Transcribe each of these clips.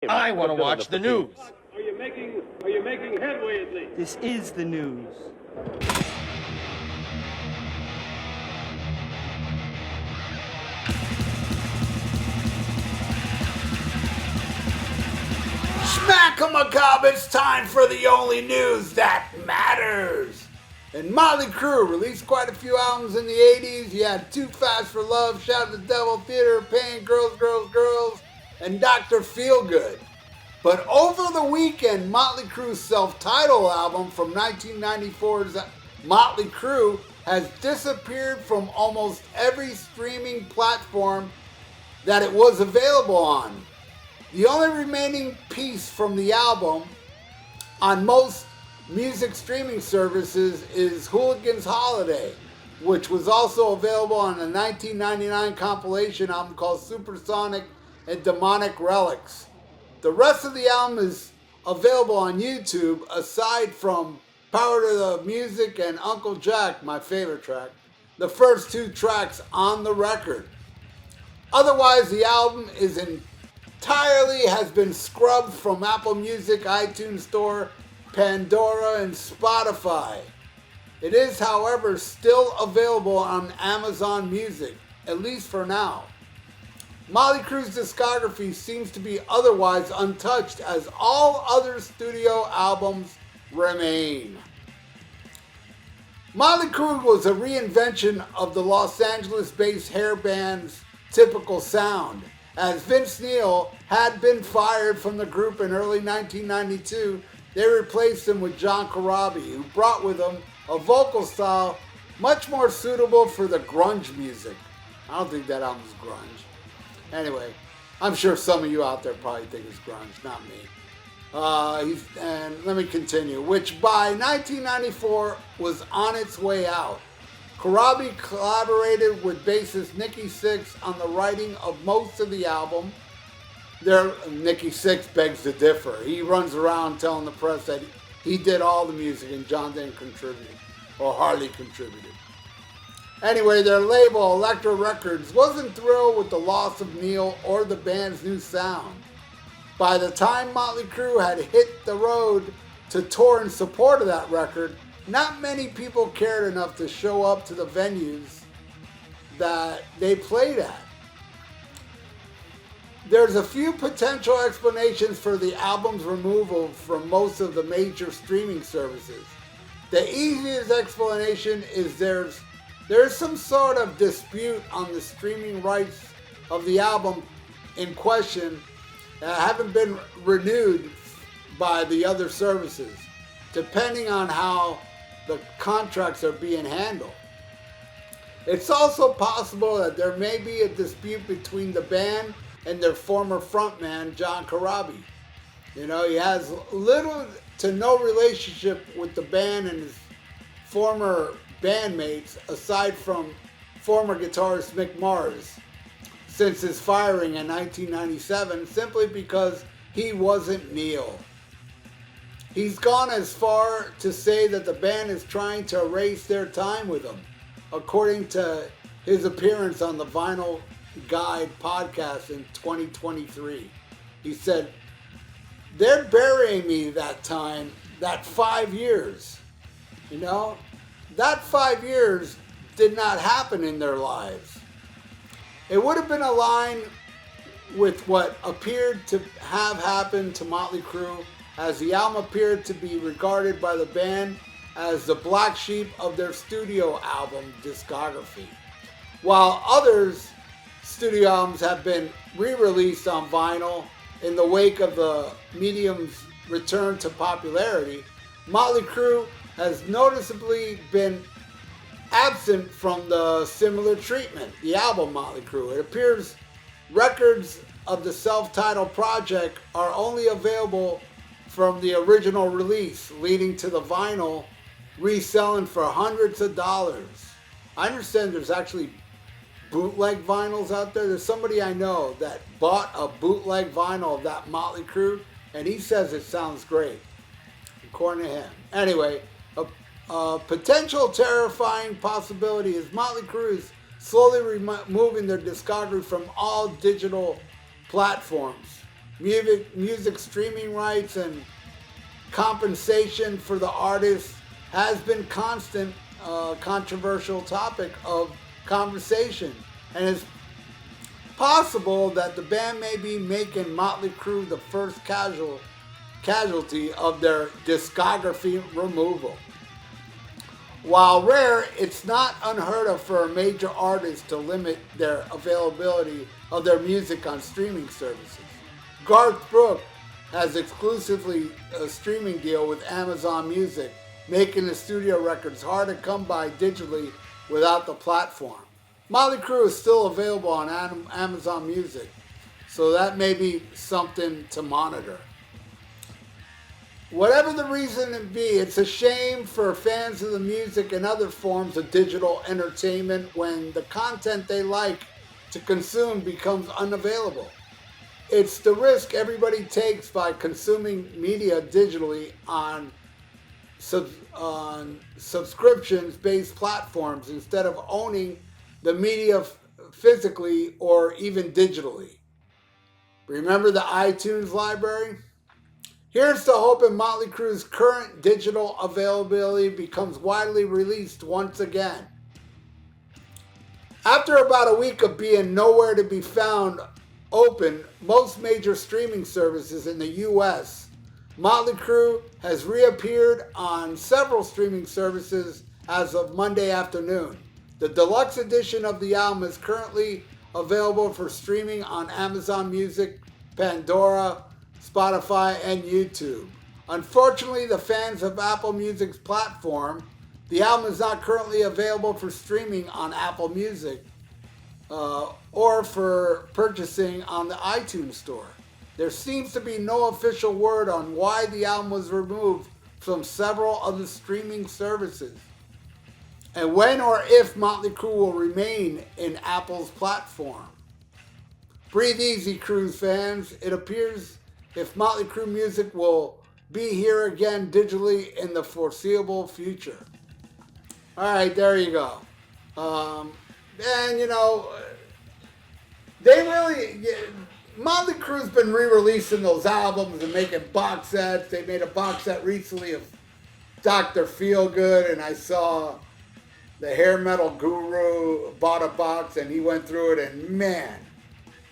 I want to watch the news. Are you making headway at least? This is the news. Schmack-a-macabre, it's time for the only news that matters. And Mötley Crüe released quite a few albums in the 80s. You had Too Fast for Love, Shout at the Devil, Theater of Pain, Girls, Girls, Girls, and Dr. Feelgood. But over the weekend, Mötley Crüe's self-titled album from 1994's Mötley Crüe has disappeared from almost every streaming platform that it was available on. The only remaining piece from the album on most music streaming services is Hooligan's Holiday, which was also available on a 1999 compilation album called Supersonic and Demonic Relics. The rest of the album is available on YouTube, aside from Power to the Music and Uncle Jack, my favorite track, the first two tracks on the record. Otherwise, the album is entirely has been scrubbed from Apple Music, iTunes Store, Pandora, and Spotify. It is, however, still available on Amazon Music, at least for now. Mötley Crüe's discography seems to be otherwise untouched, as all other studio albums remain. Mötley Crüe was a reinvention of the Los Angeles-based hair band's typical sound, as Vince Neil had been fired from the group in early 1992. They replaced him with John Corabi, who brought with him a vocal style much more suitable for the grunge music. I don't think that album's grunge. Anyway, I'm sure some of you out there probably think it's grunge, not me. And let me continue. Which by 1994 was on its way out. Corabi collaborated with bassist Nikki Sixx on the writing of most of the album. Nikki Sixx begs to differ. He runs around telling the press that he did all the music and John didn't contribute, or hardly contributed. Anyway, their label, Elektra Records, wasn't thrilled with the loss of Neil or the band's new sound. By the time Mötley Crüe had hit the road to tour in support of that record, not many people cared enough to show up to the venues that they played at. There's a few potential explanations for the album's removal from most of the major streaming services. The easiest explanation is there's some sort of dispute on the streaming rights of the album in question that haven't been renewed by the other services, depending on how the contracts are being handled. It's also possible that there may be a dispute between the band and their former frontman, John Corabi. You know, he has little to no relationship with the band and his former bandmates, aside from former guitarist Mick Mars, since his firing in 1997, simply because he wasn't Neil. He's gone as far to say that the band is trying to erase their time with him, according to his appearance on the Vinyl Guide podcast in 2023. He said, "They're burying me that time, that 5 years. You know, that 5 years did not happen in their lives." It would have been aligned with what appeared to have happened to Mötley Crüe, as the album appeared to be regarded by the band as the black sheep of their studio album discography. While others' studio albums have been re-released on vinyl in the wake of the medium's return to popularity, Mötley Crüe has noticeably been absent from the similar treatment. The album Mötley Crüe. It appears records of the self-titled project are only available from the original release, leading to the vinyl reselling for hundreds of dollars. I understand there's actually bootleg vinyls out there. There's somebody I know that bought a bootleg vinyl of that Mötley Crüe, and he says it sounds great, according to him. Anyway, a potential terrifying possibility is Mötley Crüe is slowly removing their discography from all digital platforms. music streaming rights and compensation for the artists has been constant controversial topic of conversation, and it's possible that the band may be making Mötley Crüe the first casualty of their discography removal. While rare, it's not unheard of for a major artist to limit their availability of their music on streaming services. Garth Brooks has exclusively a streaming deal with Amazon Music, making the studio records hard to come by digitally without the platform. Mötley Crüe is still available on Amazon Music, so that may be something to monitor. Whatever the reason it be, it's a shame for fans of the music and other forms of digital entertainment when the content they like to consume becomes unavailable. It's the risk everybody takes by consuming media digitally on subscriptions-based platforms instead of owning the media physically or even digitally. Remember the iTunes library? Here's to hoping Mötley Crüe's current digital availability becomes widely released once again. After about a week of being nowhere to be found open, most major streaming services in the US, Mötley Crüe has reappeared on several streaming services as of Monday afternoon. The deluxe edition of the album is currently available for streaming on Amazon Music, Pandora, Spotify, and YouTube. Unfortunately, the fans of Apple Music's platform, the album is not currently available for streaming on Apple Music or for purchasing on the iTunes Store. There seems to be no official word on why the album was removed from several of the streaming services, and when or if Mötley Crüe will remain in Apple's platform. Breathe easy, Crüe fans. It appears if Mötley Crüe music will be here again digitally in the foreseeable future. All right, there you go. And, you know, they really... Mötley Crüe's been re-releasing those albums and making box sets. They made a box set recently of Dr. Feelgood, and I saw the hair metal guru bought a box and he went through it, and man,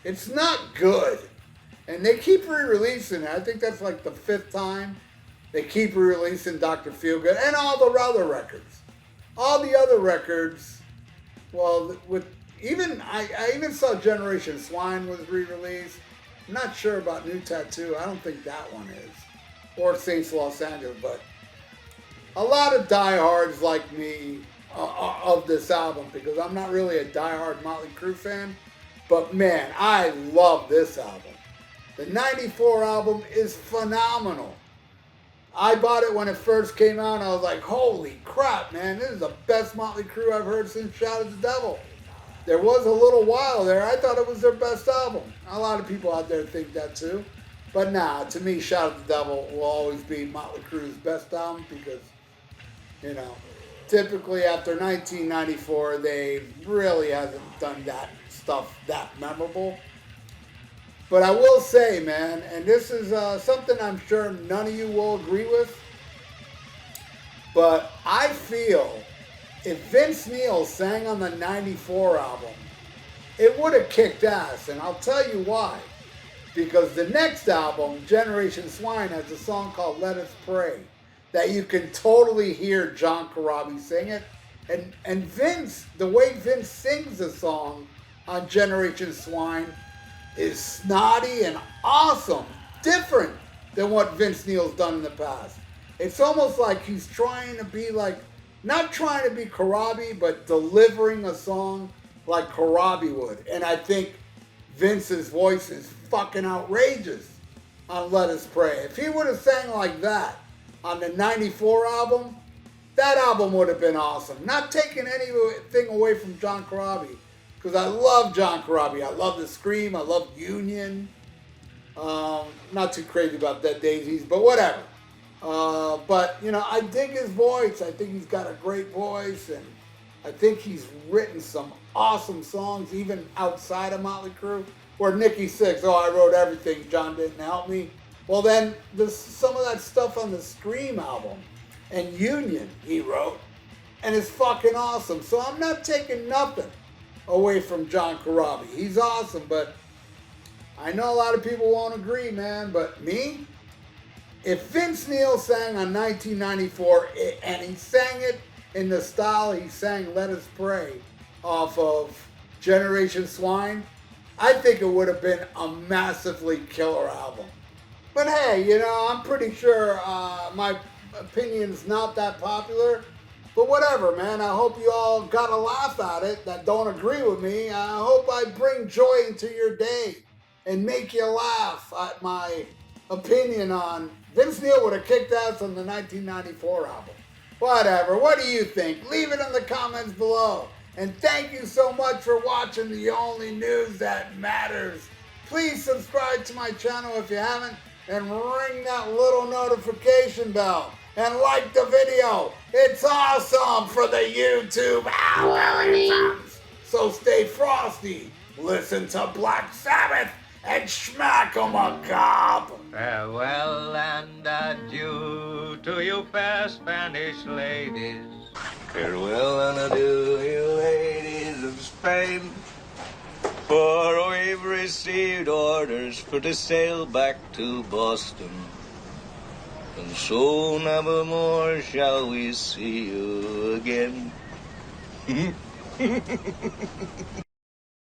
it's not good. And they keep re-releasing it. I think that's like the 5th time they keep re-releasing Dr. Feelgood and all the other records. All the other records, well, with even I even saw Generation Swine was re-released. I'm not sure about New Tattoo. I don't think that one is. Or Saints Los Angeles, but a lot of diehards like me of this album, because I'm not really a diehard Mötley Crüe fan, but man, I love this album. The 94 album is phenomenal. I bought it when it first came out, and I was like, holy crap, man, this is the best Mötley Crüe I've heard since Shout at the Devil. There was a little while there, I thought it was their best album. A lot of people out there think that too. But nah, to me, Shout at the Devil will always be Mötley Crüe's best album, because, you know, typically after 1994, they really hasn't done that stuff that memorable. But I will say, man, and this is something I'm sure none of you will agree with, but I feel if Vince Neil sang on the 94 album, it would have kicked ass, and I'll tell you why. Because the next album, Generation Swine, has a song called Let Us Pray that you can totally hear John Corabi sing it. And Vince, the way Vince sings the song on Generation Swine is snotty and awesome, different than what Vince Neil's done in the past. It's almost like he's trying to be like, not trying to be Corabi, but delivering a song like Corabi would. And I think Vince's voice is fucking outrageous on Let Us Pray. If he would have sang like that on the 94 album, that album would have been awesome. Not taking anything away from John Corabi, because I love John Corabi. I love The Scream. I love Union. Not too crazy about Dead Daisies, but whatever. But, you know, I dig his voice. I think he's got a great voice, and I think he's written some awesome songs, even outside of Mötley Crüe. Or Nikki Sixx, oh, I wrote everything, John didn't help me. Well, then there's some of that stuff on the Scream album and Union he wrote, and it's fucking awesome. So I'm not taking nothing away from John Corabi. He's awesome, but I know a lot of people won't agree, man. But me, if Vince Neil sang on 1994 and he sang it in the style he sang Let Us Pray off of Generation Swine, I think it would have been a massively killer album. But hey, you know, I'm pretty sure my opinion's not that popular. But whatever, man. I hope you all got a laugh at it that don't agree with me. I hope I bring joy into your day and make you laugh at my opinion on Vince Neil would have kicked ass on the 1994 album. Whatever. What do you think? Leave it in the comments below. And thank you so much for watching the only news that matters. Please subscribe to my channel if you haven't, and ring that little notification bell. And like the video. It's awesome for the YouTube algorithms. So stay frosty, listen to Black Sabbath, and smack 'em a gob. Farewell and adieu to you fair Spanish ladies. Farewell and adieu, you ladies of Spain. For we've received orders for to sail back to Boston. And so never more shall we see you again.